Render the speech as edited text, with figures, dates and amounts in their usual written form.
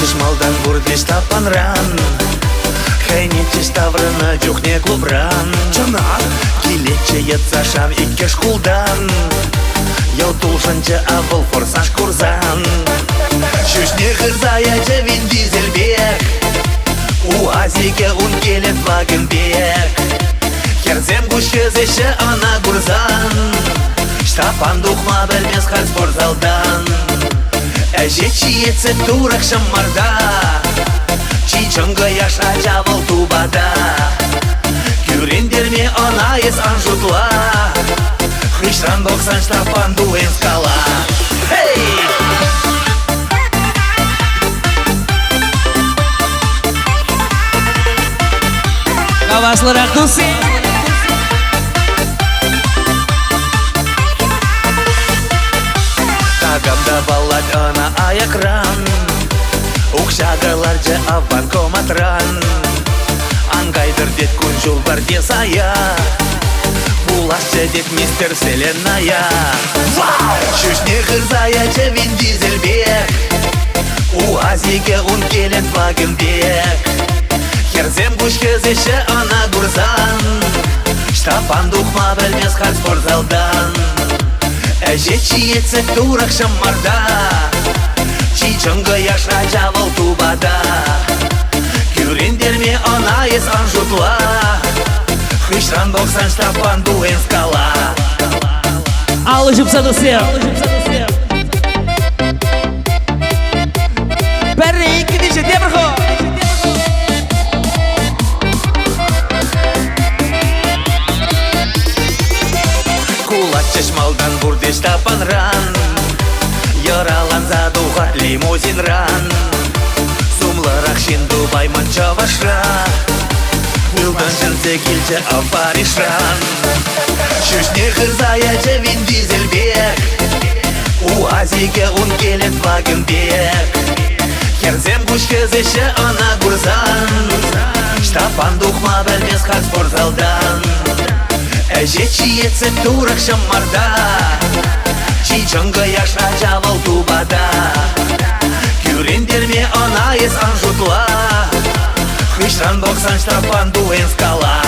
чешмалдан бурдиш тапанран, хайнече ставрана жухне клубран. Чанак килече ятсашам икке шкулдан, яу тулшанче авыл форсаж курзан. Шушне хырзаяче Вин Дизельбек, УАЗике ун келет Вагенбек. Херзем гушкезеше ана гурзан, штапан духма білмес хал спортзалдан. Әже чиетсе турак шаммарда, чичонга яша жавыл тубада. Күрендерме ана ес анжутла, хыштан 90 штапан дуэн скала. Каваслырақ тусы. Тагамда баллад ана аякран, укшагаларчы аванкоматран. Ангайдыр дед күнжул бар десая, булашчы дед мистер Вселенная. Шушне хырзаячы Вин Дизельбек, УАЗике ун келет Вагенбек. Херзем гушкезеше ана гурзан, штапан духма білмес хал спортзалдан. Әже чиетсе турак шаммарда, чичонга яша жавыл тубада. Күрендерме ана ес анжутла, хыштан 90 штапан дуэн скала. Аллы жыпса тусы. Бәрі екі деше демірхо. Чешмалдан бурдиш тапанран, яралан задуға лимузин ран. Сумлырақ шинду байман чавашра, Вилдан жынсе келче аваришран. Шушне хырзаячы Вин Дизельбек, УАЗике ун келет Вагенбек. Херзем гушкезеше ана гурзан, штапан духма білмес хал спортзалдан. Әже чиетсе турак шаммарда, чичонга яша жавыл тубада. Күрендерме ана ес анжутла, хыштан 90 штапан дуэн скала.